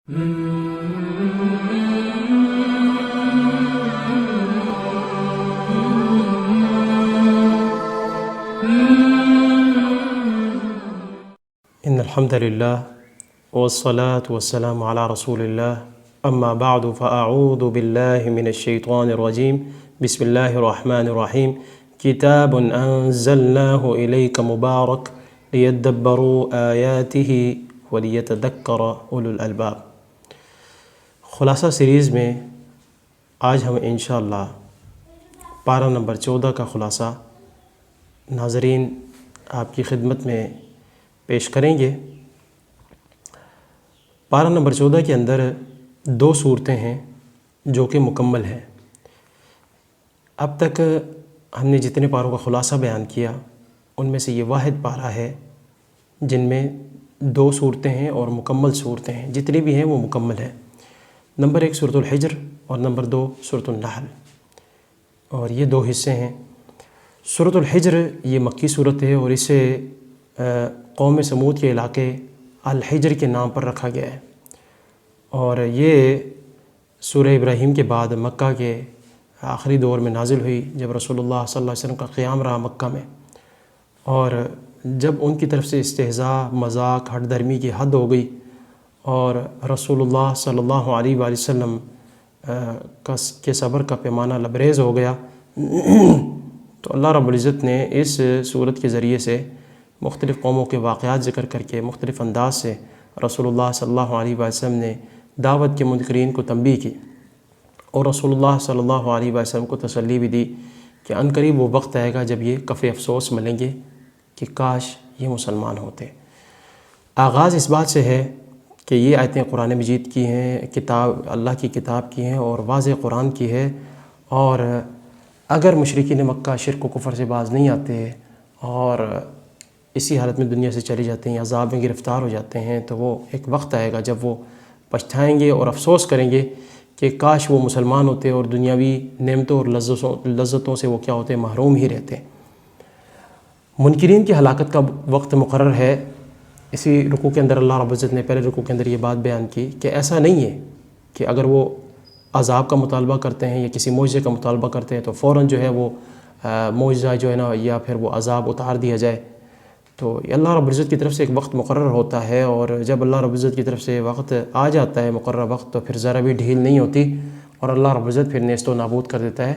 ان الحمد للہ والصلاة والسلام على رسول اللہ اما بعد فاعوذ باللہ من الشیطان الرجیم بسم اللہ الرحمن الرحیم کتاب انزلناہ الیک مبارک لیدبروا آیاتہ ولیتذکر اولو الالباب۔ خلاصہ سیریز میں آج ہم انشاءاللہ پارہ نمبر 14 کا خلاصہ ناظرین آپ کی خدمت میں پیش کریں گے۔ پارہ نمبر 14 کے اندر 2 صورتیں ہیں جو کہ مکمل ہیں۔ اب تک ہم نے جتنے پاروں کا خلاصہ بیان کیا ان میں سے یہ واحد پارہ ہے جن میں 2 صورتیں ہیں اور مکمل صورتیں ہیں، جتنی بھی ہیں وہ مکمل ہیں۔ نمبر 1 سورۃ الحجر اور نمبر 2 سورۃ النحل، اور یہ 2 حصے ہیں۔ سورۃ الحجر یہ مکی صورت ہے اور اسے قوم سمود کے علاقے الحجر کے نام پر رکھا گیا ہے، اور یہ سورہ ابراہیم کے بعد مکہ کے آخری دور میں نازل ہوئی جب رسول اللہ صلی اللہ علیہ وسلم کا قیام رہا مکہ میں، اور جب ان کی طرف سے استہزاء، مذاق، ہٹ درمی کی حد ہو گئی اور رسول اللہ صلی اللہ علیہ وآلہ وسلم کے صبر کا پیمانہ لبریز ہو گیا تو اللہ رب العزت نے اس صورت کے ذریعے سے مختلف قوموں کے واقعات ذکر کر کے مختلف انداز سے رسول اللہ صلی اللہ علیہ وآلہ وسلم نے دعوت کے منکرین کو تنبیہ کی، اور رسول اللہ صلی اللہ علیہ وآلہ وسلم کو تسلی بھی دی کہ عنقریب وہ وقت آئے گا جب یہ کف افسوس ملیں گے کہ کاش یہ مسلمان ہوتے۔ آغاز اس بات سے ہے کہ یہ آیتیں قرآن مجید کی ہیں، کتاب اللہ کی کتاب کی ہیں اور واضح قرآن کی ہے، اور اگر مشرکین مکہ شرک و کفر سے باز نہیں آتے اور اسی حالت میں دنیا سے چلی جاتے ہیں، عذاب میں گرفتار ہو جاتے ہیں، تو وہ ایک وقت آئے گا جب وہ پچھتائیں گے اور افسوس کریں گے کہ کاش وہ مسلمان ہوتے اور دنیاوی نعمتوں اور لذتوں سے وہ کیا ہوتے، محروم ہی رہتے۔ منکرین کی ہلاکت کا وقت مقرر ہے۔ اسی رکوع کے اندر اللہ رب العزت نے پہلے رکوع کے اندر یہ بات بیان کی کہ ایسا نہیں ہے کہ اگر وہ عذاب کا مطالبہ کرتے ہیں یا کسی معجزے کا مطالبہ کرتے ہیں تو فوراً جو ہے وہ معجزہ جو ہے نا یا پھر وہ عذاب اتار دیا جائے۔ تو اللہ رب العزت کی طرف سے ایک وقت مقرر ہوتا ہے، اور جب اللہ رب العزت کی طرف سے وقت آ جاتا ہے، مقرر وقت، تو پھر ذرا بھی ڈھیل نہیں ہوتی اور اللہ رب العزت پھر نیست و نابود کر دیتا ہے۔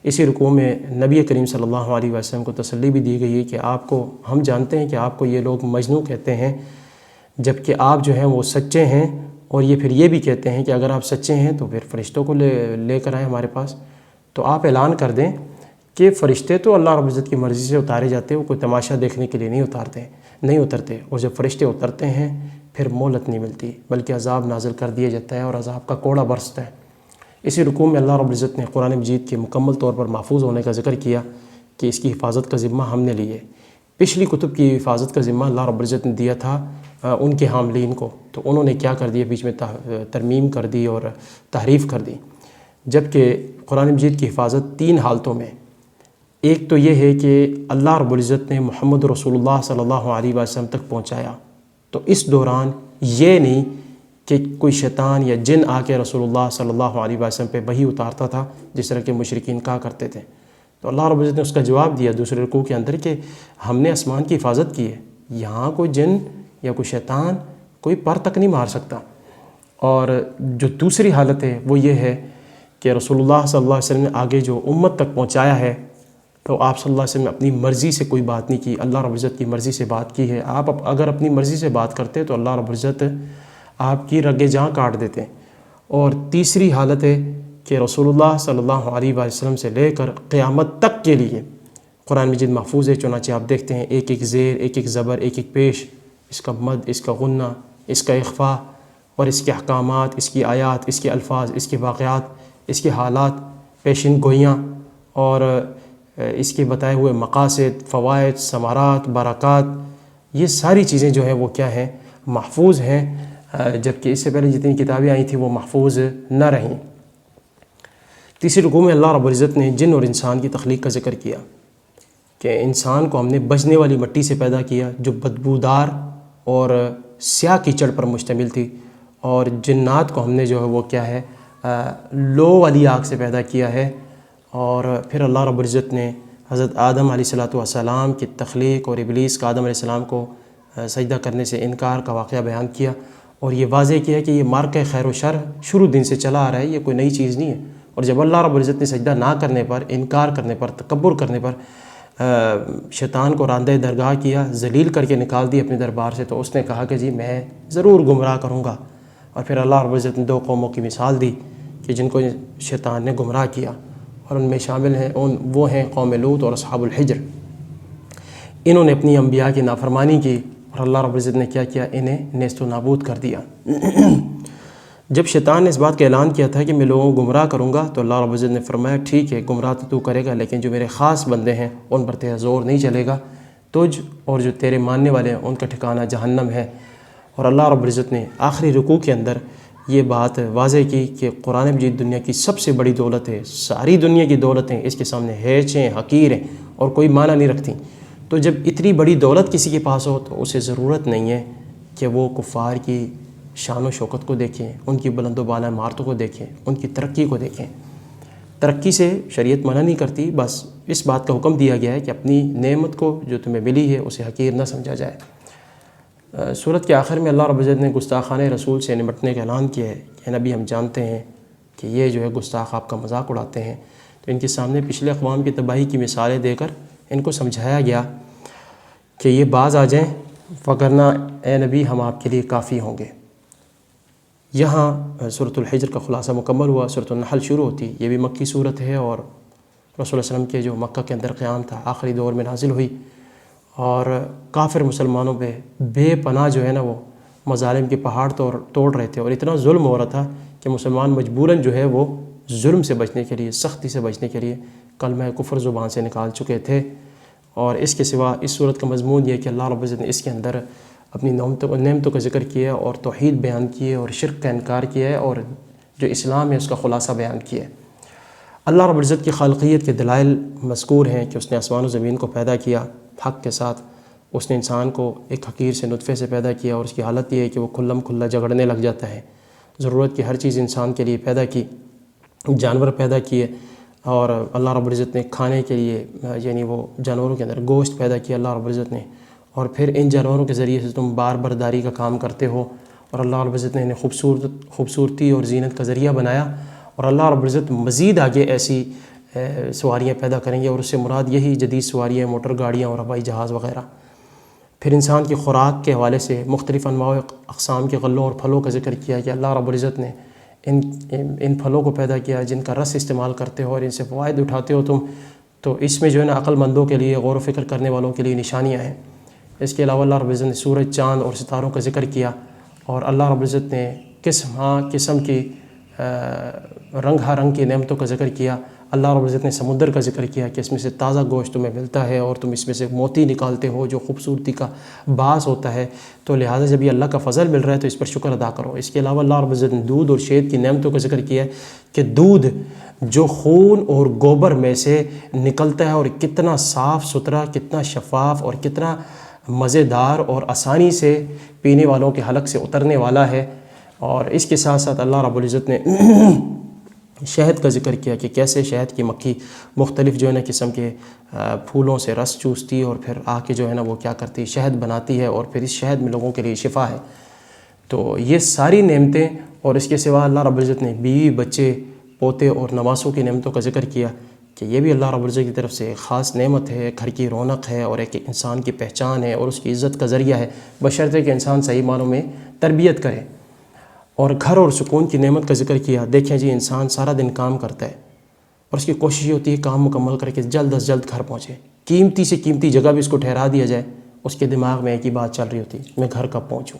اسی رکوع میں نبی کریم صلی اللہ علیہ وسلم کو تسلی بھی دی گئی ہے کہ آپ کو، ہم جانتے ہیں کہ آپ کو یہ لوگ مجنون کہتے ہیں، جبکہ آپ جو ہیں وہ سچے ہیں، اور یہ پھر یہ بھی کہتے ہیں کہ اگر آپ سچے ہیں تو پھر فرشتوں کو لے کر آئیں ہمارے پاس۔ تو آپ اعلان کر دیں کہ فرشتے تو اللہ رب العزت کی مرضی سے اتارے جاتے ہیں، وہ کوئی تماشا دیکھنے کے لیے نہیں اترتے، اور جب فرشتے اترتے ہیں پھر مہلت نہیں ملتی بلکہ عذاب نازل کر دیا جاتا ہے اور عذاب کا کوڑا برستا ہے۔ اسی رکوع میں اللہ رب العزت نے قرآن مجید کے مکمل طور پر محفوظ ہونے کا ذکر کیا کہ اس کی حفاظت کا ذمہ ہم نے لی ہے۔ پچھلی کتب کی حفاظت کا ذمہ اللہ رب العزت نے دیا تھا ان کے حاملین کو، تو انہوں نے کیا کر دیا، بیچ میں ترمیم کر دی اور تحریف کر دی، جبکہ قرآن مجید کی حفاظت 3 حالتوں میں۔ ایک تو یہ ہے کہ اللہ رب العزت نے محمد رسول اللہ صلی اللہ علیہ وسلم تک پہنچایا، تو اس دوران یہ نہیں کہ کوئی شیطان یا جن آ کے رسول اللہ صلی اللہ علیہ وسلم پہ وحی اتارتا تھا جس طرح کے مشرکین کہا کرتے تھے۔ تو اللہ رب العزت نے اس کا جواب دیا دوسرے رکوع کے اندر کہ ہم نے آسمان کی حفاظت کی ہے، یہاں کوئی جن یا کوئی شیطان کوئی پر تک نہیں مار سکتا۔ اور جو دوسری حالت ہے وہ یہ ہے کہ رسول اللہ صلی اللہ علیہ وسلم نے آگے جو امت تک پہنچایا ہے، تو آپ صلی اللہ علیہ وسلم نے اپنی مرضی سے کوئی بات نہیں کی، اللہ رب العزت کی مرضی سے بات کی ہے۔ آپ اگر اپنی مرضی سے بات کرتے تو اللہ رب العزت آپ کی رگِ جاں کاٹ دیتے۔ اور تیسری حالت ہے کہ رسول اللہ صلی اللہ علیہ وآلہ وسلم سے لے کر قیامت تک کے لیے قرآن مجید محفوظ ہے، چنانچہ آپ دیکھتے ہیں ایک ایک زیر، ایک ایک زبر، ایک ایک پیش، اس کا مد، اس کا غنہ، اس کا اخفاء، اور اس کے احکامات، اس کی آیات، اس کے الفاظ، اس کے واقعات، اس کے حالات، پیشن گوئیاں، اور اس کے بتائے ہوئے مقاصد، فوائد، ثمرات، برکات، یہ ساری چیزیں جو ہیں وہ کیا ہیں، محفوظ ہیں، جبکہ اس سے پہلے جتنی کتابیں آئی تھیں وہ محفوظ نہ رہیں۔ تیسری رکوع میں اللہ رب العزت نے جن اور انسان کی تخلیق کا ذکر کیا کہ انسان کو ہم نے بجنے والی مٹی سے پیدا کیا جو بدبودار اور سیاہ کیچڑ پر مشتمل تھی، اور جنات کو ہم نے جو ہے وہ کیا ہے لو والی آگ سے پیدا کیا ہے۔ اور پھر اللہ رب العزت نے حضرت آدم علیہ السلام کی تخلیق اور ابلیس کا آدم علیہ السلام کو سجدہ کرنے سے انکار کا واقعہ بیان کیا، اور یہ واضح کیا کہ یہ معرکہ خیر و شر شروع دن سے چلا آ رہا ہے، یہ کوئی نئی چیز نہیں ہے۔ اور جب اللہ رب العزت نے سجدہ نہ کرنے پر، انکار کرنے پر، تکبر کرنے پر شیطان کو راندہ درگاہ کیا، ذلیل کر کے نکال دی اپنے دربار سے، تو اس نے کہا کہ جی میں ضرور گمراہ کروں گا۔ اور پھر اللہ رب العزت نے دو قوموں کی مثال دی کہ جن کو شیطان نے گمراہ کیا، اور ان میں شامل ہیں وہ ہیں قوم لوط اور اصحاب الحجر۔ انہوں نے اپنی انبیاء کی نافرمانی کی، اور اللہ رب العزت نے کیا کیا؟ انہیں نیست و نابود کر دیا۔ جب شیطان نے اس بات کا اعلان کیا تھا کہ میں لوگوں کو گمراہ کروں گا، تو اللہ رب العزت نے فرمایا ٹھیک ہے گمراہ تو کرے گا، لیکن جو میرے خاص بندے ہیں ان پر تیرا زور نہیں چلے گا، تجھ اور جو تیرے ماننے والے ہیں ان کا ٹھکانہ جہنم ہے۔ اور اللہ رب العزت نے آخری رکوع کے اندر یہ بات واضح کی کہ قرآن مجید دنیا کی سب سے بڑی دولت ہے، ساری دنیا کی دولتیں اس کے سامنے ہیچ ہیں، حقیر ہیں، اور کوئی معنی نہیں رکھتی۔ تو جب اتنی بڑی دولت کسی کے پاس ہو تو اسے ضرورت نہیں ہے کہ وہ کفار کی شان و شوکت کو دیکھیں، ان کی بلند و بالا عمارتوں کو دیکھیں، ان کی ترقی کو دیکھیں۔ ترقی سے شریعت منع نہیں کرتی، بس اس بات کا حکم دیا گیا ہے کہ اپنی نعمت کو جو تمہیں ملی ہے اسے حقیر نہ سمجھا جائے۔ سورت کے آخر میں اللہ رب العزت نے گستاخانہ رسول سے نمٹنے کا اعلان کیا ہے کہ نبی ہم جانتے ہیں کہ یہ جو ہے گستاخ آپ کا مذاق اڑاتے ہیں، تو ان کے سامنے پچھلے اقوام کی تباہی کی مثالیں دے کر ان کو سمجھایا گیا کہ یہ باز آ جائیں، وگرنہ اے نبی ہم آپ کے لیے کافی ہوں گے۔ یہاں سورۃ الحجر کا خلاصہ مکمل ہوا، سورۃ النحل شروع ہوتی، یہ بھی مکی صورت ہے، اور رسول اللہ صلی اللہ علیہ وسلم کے جو مکہ کے اندر قیام تھا آخری دور میں نازل ہوئی، اور کافر مسلمانوں پہ بے پناہ جو ہے نا وہ مظالم کے پہاڑ توڑ رہے تھے، اور اتنا ظلم ہو رہا تھا کہ مسلمان مجبوراً جو ہے وہ ظلم سے بچنے کے لیے، سختی سے بچنے کے لیے کلمہ کفر زبان سے نکال چکے تھے۔ اور اس کے سوا اس صورت کا مضمون یہ ہے کہ اللہ رب العزت نے اس کے اندر اپنی نعمتوں کا ذکر کیا اور توحید بیان کیے اور شرک کا انکار کیا ہے، اور جو اسلام ہے اس کا خلاصہ بیان کیا ہے۔ اللہ رب العزت کی خالقیت کے دلائل مذکور ہیں کہ اس نے آسمان و زمین کو پیدا کیا حق کے ساتھ، اس نے انسان کو ایک حقیر سے نطفے سے پیدا کیا، اور اس کی حالت یہ ہے کہ وہ کھلم کھلا جھگڑنے لگ جاتا ہے۔ ضرورت کی ہر چیز انسان کے لیے پیدا کی، جانور پیدا کیے، اور اللہ رب العزت نے کھانے کے لیے یعنی وہ جانوروں کے اندر گوشت پیدا کیا اللہ رب العزت نے، اور پھر ان جانوروں کے ذریعے سے تم بار برداری کا کام کرتے ہو، اور اللہ رب العزت نے انہیں خوبصورتی اور زینت کا ذریعہ بنایا، اور اللہ رب العزت مزید آگے ایسی سواریاں پیدا کریں گے، اور اس سے مراد یہی جدید سواریاں، موٹر گاڑیاں اور ہوائی جہاز وغیرہ۔ پھر انسان کی خوراک کے حوالے سے مختلف انواع اقسام کے غلوں اور پھلوں کا ذکر کیا کہ اللہ رب العزت نے ان پھلوں کو پیدا کیا جن کا رس استعمال کرتے ہو اور ان سے فوائد اٹھاتے ہو تم، تو اس میں جو ہے نا عقل مندوں کے لیے، غور و فکر کرنے والوں کے لیے نشانیاں ہیں۔ اس کے علاوہ اللہ رب العزت نے سورج، چاند اور ستاروں کا ذکر کیا، اور اللہ رب العزت نے قسم کی رنگ ہا رنگ کی نعمتوں کا ذکر کیا۔ اللہ رب العزت نے سمندر کا ذکر کیا کہ اس میں سے تازہ گوشت تمہیں ملتا ہے، اور تم اس میں سے موتی نکالتے ہو جو خوبصورتی کا باعث ہوتا ہے، تو لہٰذا جب یہ اللہ کا فضل مل رہا ہے تو اس پر شکر ادا کرو۔ اس کے علاوہ اللہ رب العزت نے دودھ اور شہد کی نعمتوں کا ذکر کیا ہے کہ دودھ جو خون اور گوبر میں سے نکلتا ہے، اور کتنا صاف ستھرا، کتنا شفاف اور کتنا مزیدار اور آسانی سے پینے والوں کے حلق سے اترنے والا ہے۔ اور اس کے ساتھ ساتھ اللہ رب العزت نے شہد کا ذکر کیا کہ کیسے شہد کی مکھی مختلف جو ہے نا قسم کے پھولوں سے رس چوستی، اور پھر آ کے جو ہے نا وہ کیا کرتی، شہد بناتی ہے، اور پھر اس شہد میں لوگوں کے لیے شفا ہے۔ تو یہ ساری نعمتیں، اور اس کے سوا اللہ رب العزت نے بیوی، بچے، پوتے اور نواسوں کی نعمتوں کا ذکر کیا کہ یہ بھی اللہ رب العزت کی طرف سے ایک خاص نعمت ہے، گھر کی رونق ہے، اور ایک انسان کی پہچان ہے، اور اس کی عزت کا ذریعہ ہے، بشرطے کہ انسان صحیح معنوں میں تربیت کرے۔ اور گھر اور سکون کی نعمت کا ذکر کیا۔ دیکھیں جی انسان سارا دن کام کرتا ہے، اور اس کی کوشش یہ ہوتی ہے کام مکمل کر کے جلد از جلد گھر پہنچے، قیمتی سے قیمتی جگہ بھی اس کو ٹھہرا دیا جائے، اس کے دماغ میں ایک ہی بات چل رہی ہوتی ہے، میں گھر کب پہنچوں۔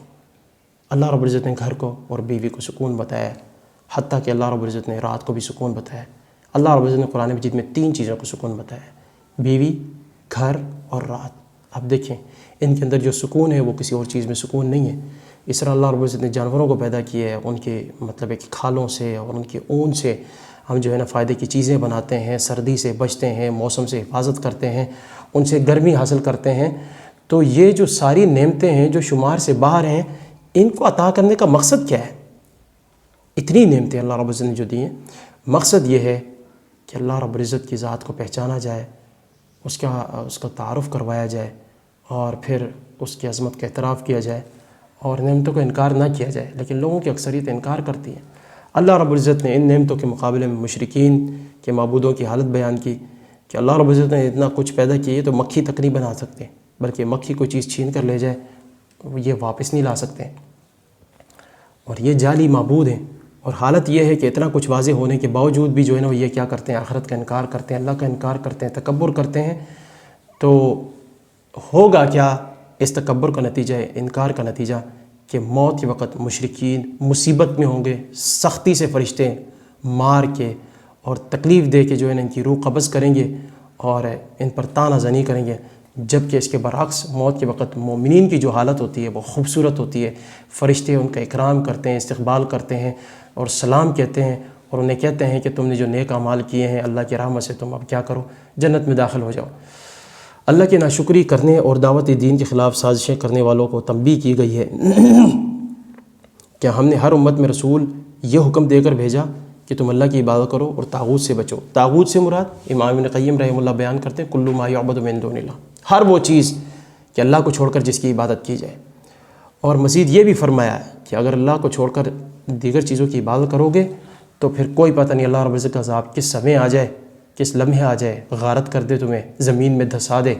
اللہ رب العزت نے گھر کو اور بیوی کو سکون بتایا، حتیٰ کہ اللہ رب العزت نے رات کو بھی سکون بتایا۔ اللہ رب العزت نے قرآن مجید میں 3 چیزوں کو سکون بتایا، بیوی، گھر اور رات۔ اب دیکھیں ان کے اندر جو سکون ہے وہ کسی اور چیز میں سکون نہیں ہے۔ اس طرح اللہ رب العزت نے جانوروں کو پیدا کیا ہے، ان کے مطلب ایک کھالوں سے اور ان کے اون سے ہم جو ہے نا فائدے کی چیزیں بناتے ہیں، سردی سے بچتے ہیں، موسم سے حفاظت کرتے ہیں، ان سے گرمی حاصل کرتے ہیں۔ تو یہ جو ساری نعمتیں ہیں جو شمار سے باہر ہیں، ان کو عطا کرنے کا مقصد کیا ہے؟ اتنی نعمتیں اللہ رب العزت نے جو دی ہیں، مقصد یہ ہے کہ اللہ رب العزت کی ذات کو پہچانا جائے، اس کا تعارف کروایا جائے، اور پھر اس کی عظمت کا اعتراف کیا جائے، اور نعمتوں کا انکار نہ کیا جائے۔ لیکن لوگوں کی اکثریت انکار کرتی ہے۔ اللہ رب العزت نے ان نعمتوں کے مقابلے میں مشرکین کے معبودوں کی حالت بیان کی کہ اللہ رب العزت نے اتنا کچھ پیدا کیا تو مکھی تک نہیں بنا سکتے، بلکہ مکھی کوئی چیز چھین کر لے جائے یہ واپس نہیں لا سکتے، اور یہ جعلی معبود ہیں۔ اور حالت یہ ہے کہ اتنا کچھ واضح ہونے کے باوجود بھی جو ہے نا وہ یہ کیا کرتے ہیں، آخرت کا انکار کرتے ہیں، اللہ کا انکار کرتے ہیں، تکبر کرتے ہیں۔ تو ہوگا کیا اس تکبر کا نتیجہ ہے، انکار کا نتیجہ، کہ موت کے وقت مشرکین مصیبت میں ہوں گے، سختی سے فرشتے مار کے اور تکلیف دے کے جو ہے نا ان کی روح قبض کریں گے اور ان پر طعنہ زنی کریں گے، جبکہ اس کے برعکس موت کے وقت مومنین کی جو حالت ہوتی ہے وہ خوبصورت ہوتی ہے۔ فرشتے ان کا اکرام کرتے ہیں، استقبال کرتے ہیں اور سلام کہتے ہیں، اور انہیں کہتے ہیں کہ تم نے جو نیک اعمال کیے ہیں اللہ کی رحمت سے تم اب کیا کرو، جنت میں داخل ہو جاؤ۔ اللہ کی ناشکری کرنے اور دعوت دین کے خلاف سازشیں کرنے والوں کو تنبیہ کی گئی ہے کہ ہم نے ہر امت میں رسول یہ حکم دے کر بھیجا کہ تم اللہ کی عبادت کرو اور طاغوت سے بچو۔ طاغوت سے مراد امام ابن قیم رحمہ اللہ بیان کرتے ہیں کل ما یعبد من دون اللہ، ہر وہ چیز کہ اللہ کو چھوڑ کر جس کی عبادت کی جائے۔ اور مزید یہ بھی فرمایا ہے کہ اگر اللہ کو چھوڑ کر دیگر چیزوں کی عبادت کرو گے تو پھر کوئی پتہ نہیں اللہ رب العزت کا عذاب کس سمے آ جائے، کس لمحے آ جائے، غارت کر دے، تمہیں زمین میں دھسا دے،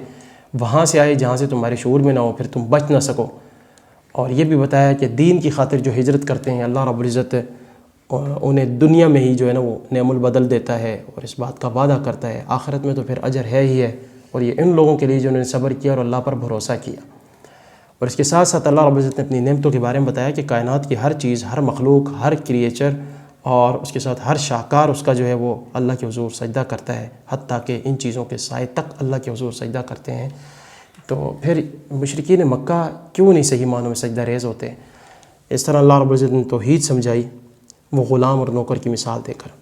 وہاں سے آئے جہاں سے تمہارے شعور میں نہ ہو، پھر تم بچ نہ سکو۔ اور یہ بھی بتایا کہ دین کی خاطر جو ہجرت کرتے ہیں اللہ رب العزت انہیں دنیا میں ہی جو ہے نا وہ نعم البدل دیتا ہے اور اس بات کا وعدہ کرتا ہے، آخرت میں تو پھر اجر ہے ہی ہے۔ اور یہ ان لوگوں کے لیے جنہوں نے صبر کیا اور اللہ پر بھروسہ کیا۔ اور اس کے ساتھ ساتھ اللہ رب العزت نے اپنی نعمتوں کے بارے میں بتایا کہ کائنات کی ہر چیز، ہر مخلوق، ہر کریچر اور اس کے ساتھ ہر شاہکار اس کا جو ہے وہ اللہ کے حضور سجدہ کرتا ہے، حتیٰ کہ ان چیزوں کے سائے تک اللہ کے حضور سجدہ کرتے ہیں۔ تو پھر مشرکین مکہ کیوں نہیں صحیح معنوں میں سجدہ ریز ہوتے؟ اس طرح اللہ رب العزت نے توحید سمجھائی وہ غلام اور نوکر کی مثال دے کر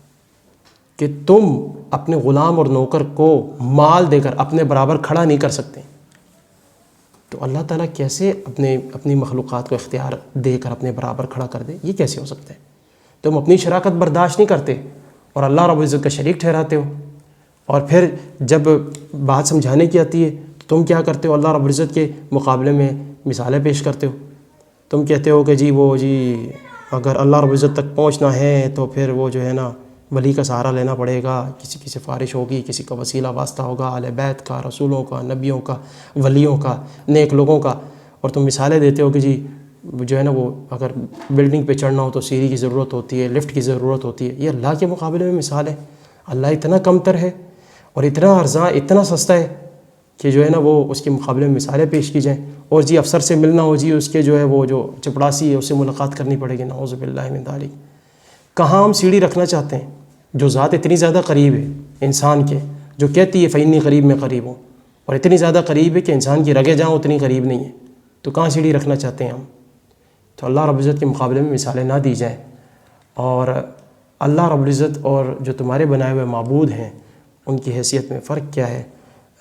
کہ تم اپنے غلام اور نوکر کو مال دے کر اپنے برابر کھڑا نہیں کر سکتے، تو اللہ تعالیٰ کیسے اپنی مخلوقات کو اختیار دے کر اپنے برابر کھڑا کر دے؟ یہ کیسے ہو سکتا ہے؟ تم اپنی شراکت برداشت نہیں کرتے اور اللہ رب العزت کا شریک ٹھہراتے ہو، اور پھر جب بات سمجھانے کی آتی ہے تو تم کیا کرتے ہو؟ اللہ رب العزت کے مقابلے میں مثالیں پیش کرتے ہو۔ تم کہتے ہو کہ جی اگر اللہ رب العزت تک پہنچنا ہے تو پھر وہ جو ہے نا ولی کا سہارا لینا پڑے گا، کسی کی سفارش ہوگی، کسی کا وسیلہ واسطہ ہوگا، اہل بیت کا، رسولوں کا، نبیوں کا، ولیوں کا، نیک لوگوں کا۔ اور تم مثالیں دیتے ہو کہ جی جو ہے نا وہ اگر بلڈنگ پہ چڑھنا ہو تو سیڑھی کی ضرورت ہوتی ہے، لفٹ کی ضرورت ہوتی ہے۔ یہ اللہ کے مقابلے میں مثال ہے؟ اللہ اتنا کمتر ہے اور اتنا ارزاں، اتنا سستا ہے کہ جو ہے نا وہ اس کے مقابلے میں مثالیں پیش کی جائیں؟ اور جی افسر سے ملنا ہو، جی اس کے جو ہے وہ جو چپڑاسی ہے اس سے ملاقات کرنی پڑے گی، نعوذ باللہ من ذالک۔ کہاں ہم سیڑھی رکھنا چاہتے ہیں جو ذات اتنی زیادہ قریب ہے انسان کے، جو کہتی ہے فإنی قریب میں قریب ہوں، اور اتنی زیادہ قریب ہے کہ انسان کی رگیں جہاں اتنی قریب نہیں ہے، تو کہاں سیڑھی رکھنا چاہتے ہیں ہم؟ تو اللہ رب العزت کے مقابلے میں مثالیں نہ دی جائیں۔ اور اللہ رب العزت اور جو تمہارے بنائے ہوئے معبود ہیں ان کی حیثیت میں فرق کیا ہے؟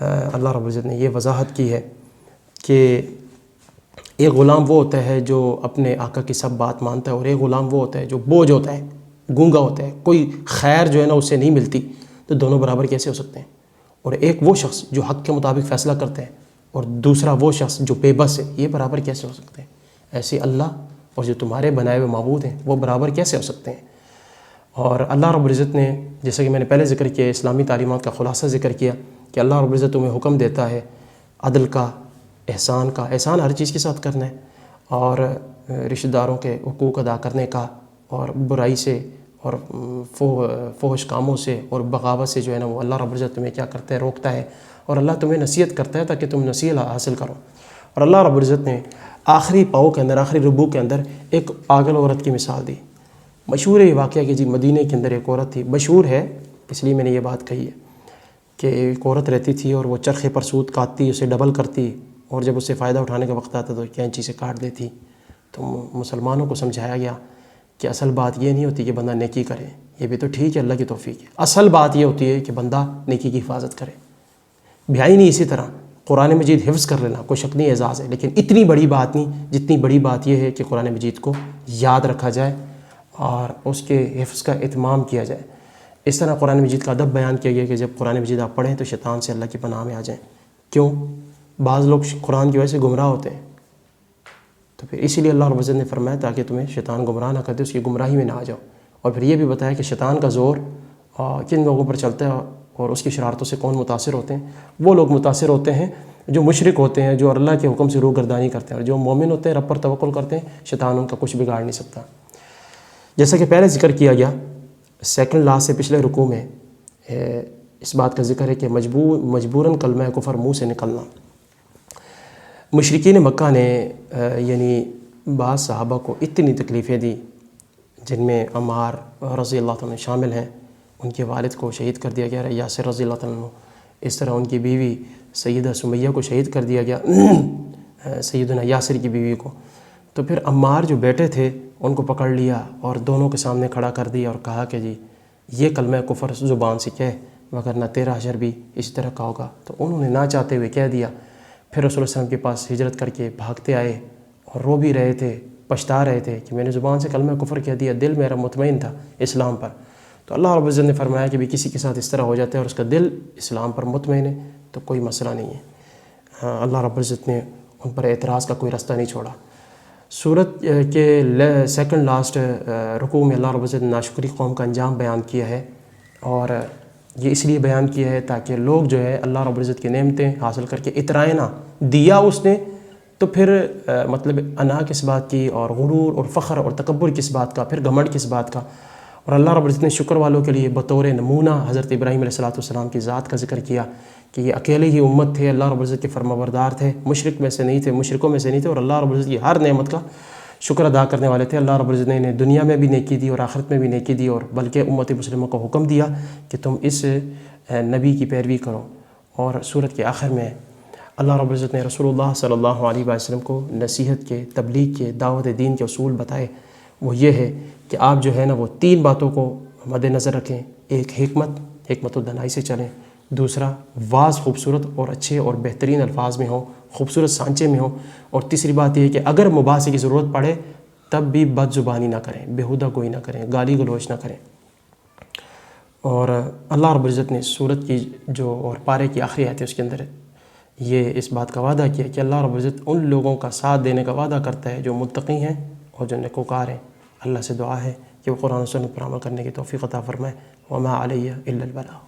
اللہ رب العزت نے یہ وضاحت کی ہے کہ ایک غلام وہ ہوتا ہے جو اپنے آقا کی سب بات مانتا ہے، اور ایک غلام وہ ہوتا ہے جو بوجھ ہوتا ہے، گونگا ہوتا ہے، کوئی خیر جو ہے نا اس سے نہیں ملتی۔ تو دونوں برابر کیسے ہو سکتے ہیں؟ اور ایک وہ شخص جو حق کے مطابق فیصلہ کرتا ہے اور دوسرا وہ شخص جو بے بس ہے، یہ برابر کیسے ہو سکتے ہیں؟ ایسے اللہ اور جو تمہارے بنائے ہوئے معبود ہیں وہ برابر کیسے ہو سکتے ہیں؟ اور اللہ رب العزت نے جیسا کہ میں نے پہلے ذکر کیا، اسلامی تعلیمات کا خلاصہ ذکر کیا کہ اللہ رب العزت تمہیں حکم دیتا ہے عدل کا، احسان کا۔ احسان ہر چیز کے ساتھ کرنا ہے، اور رشتہ داروں کے حقوق ادا کرنے کا، اور برائی سے اور فحش کاموں سے اور بغاوت سے جو ہے نا وہ اللہ رب العزت تمہیں کیا کرتا ہے؟ روکتا ہے، اور اللہ تمہیں نصیحت کرتا ہے تاکہ تم نصیحت حاصل کرو۔ اور اللہ رب العزت نے آخری پاؤں کے اندر، آخری ربوع کے اندر ایک پاگل عورت کی مثال دی۔ مشہور ہے یہ واقعہ کہ جی مدینہ کے اندر ایک عورت تھی، مشہور ہے اس لیے میں نے یہ بات کہی ہے کہ ایک عورت رہتی تھی اور وہ چرخے پر سوت کاٹتی، اسے ڈبل کرتی، اور جب اس سے فائدہ اٹھانے کا وقت آتا تو کینچی سے کاٹ دیتی۔ تو مسلمانوں کو سمجھایا گیا کہ اصل بات یہ نہیں ہوتی کہ بندہ نیکی کرے، یہ بھی تو ٹھیک ہے اللہ کی توفیق ہے، اصل بات یہ ہوتی ہے کہ بندہ نیکی کی حفاظت کرے۔ بھائی نہیں، اسی طرح قرآن مجید حفظ کر لینا کوئی شک نہیں، اعزاز ہے، لیکن اتنی بڑی بات نہیں جتنی بڑی بات یہ ہے کہ قرآن مجید کو یاد رکھا جائے اور اس کے حفظ کا اہتمام کیا جائے۔ اس طرح قرآن مجید کا ادب بیان کیا گیا کہ جب قرآن مجید آپ پڑھیں تو شیطان سے اللہ کی پناہ میں آ جائیں۔ کیوں؟ بعض لوگ قرآن کی وجہ سے گمراہ ہوتے ہیں، تو پھر اسی لیے اللہ رب العزت نے فرمایا تاکہ تمہیں شیطان گمراہ نہ کر دے، اس کی گمراہی میں نہ آ جاؤ۔ اور پھر یہ بھی بتایا کہ شیطان کا زور کن لوگوں پر چلتا ہے اور اس کی شرارتوں سے کون متاثر ہوتے ہیں۔ وہ لوگ متاثر ہوتے ہیں جو مشرک ہوتے ہیں، جو اللہ کے حکم سے روگردانی کرتے ہیں، اور جو مومن ہوتے ہیں، رب پر توکل کرتے ہیں، شیطان ان کا کچھ بگاڑ نہیں سکتا۔ جیسا کہ پہلے ذکر کیا گیا سیکنڈ لاسٹ سے پچھلے رکوع میں اس بات کا ذکر ہے کہ مجبوراً کلمہ کفر منہ سے نکلنا۔ مشرکین مکہ نے یعنی بعض صحابہ کو اتنی تکلیفیں دی، جن میں عمار رضی اللہ تعالیٰ شامل ہیں، ان کے والد کو شہید کر دیا گیا، یاسر رضی اللہ تعالیٰ، اس طرح ان کی بیوی سیدہ سمیہ کو شہید کر دیا گیا، سیدنا یاسر کی بیوی کو۔ تو پھر عمار جو بیٹے تھے ان کو پکڑ لیا اور دونوں کے سامنے کھڑا کر دیا اور کہا کہ جی یہ کلمہ کفر زبان سے کہہ، وگرنہ تیرا حشر بھی اسی طرح کا ہوگا۔ تو انہوں نے نہ چاہتے ہوئے کہہ دیا۔ پھر رسول اللہ علیہ وسلم کے پاس ہجرت کر کے بھاگتے آئے اور رو بھی رہے تھے، پچھتا رہے تھے کہ میں نے زبان سے کلمہ کفر کہہ دیا، دل میرا مطمئن تھا اسلام پر۔ تو اللہ رب العزت نے فرمایا کہ بھی کسی کے ساتھ اس طرح ہو جاتا ہے اور اس کا دل اسلام پر مطمئن ہے تو کوئی مسئلہ نہیں ہے۔ اللہ رب العزت نے ان پر اعتراض کا کوئی راستہ نہیں چھوڑا۔ سورت کے سیکنڈ لاسٹ رکوع میں اللہ رب العزت نے ناشکری قوم کا انجام بیان کیا ہے، اور یہ اس لیے بیان کیا ہے تاکہ لوگ جو ہے اللہ رب العزت کی نعمتیں حاصل کر کے اترائیں نہ، دیا اس نے تو پھر مطلب انا کس بات کی، اور غرور اور فخر اور تکبر کس بات کا، پھر گھمنڈ کس بات کا۔ اور اللہ رب العزت نے شکر والوں کے لیے بطور نمونہ حضرت ابراہیم علیہ السلام کی ذات کا ذکر کیا کہ یہ اکیلے ہی امت تھے، اللہ رب العزت کے فرما بردار تھے، مشرکوں میں سے نہیں تھے، اور اللہ رب العزت کی ہر نعمت کا شکر ادا کرنے والے تھے۔ اللہ رب العزت نے انہیں دنیا میں بھی نیکی دی اور آخرت میں بھی نیکی دی، اور بلکہ امت مسلمہ کو حکم دیا کہ تم اس نبی کی پیروی کرو۔ اور سورت کے آخر میں اللہ رب العزت نے رسول اللہ صلی اللہ علیہ وسلم کو نصیحت کے، تبلیغ کے، دعوت دین کے اصول بتائے۔ وہ یہ ہے کہ آپ جو ہے نا وہ 3 باتوں کو مد نظر رکھیں۔ ایک حکمت الدنائی سے چلیں، دوسرا واضح خوبصورت اور اچھے اور بہترین الفاظ میں ہوں، خوبصورت سانچے میں ہوں، اور تیسری بات یہ ہے کہ اگر مباحثے کی ضرورت پڑے تب بھی بد زبانی نہ کریں، بیہودہ گوئی نہ کریں، گالی گلوچ نہ کریں۔ اور اللہ رب العزت نے سورت کی جو اور پارے کی آخری آیت ہے اس کے اندر یہ اس بات کا وعدہ کیا کہ اللہ رب العزت ان لوگوں کا ساتھ دینے کا وعدہ کرتا ہے جو متقی ہیں اور جو نیکوکار ہیں۔ اللہ سے دعا ہے کہ وہ قرآن و سنت پر عمل کرنے کی توفیق عطا فرمائے۔ وما علیہ الا البلاغ۔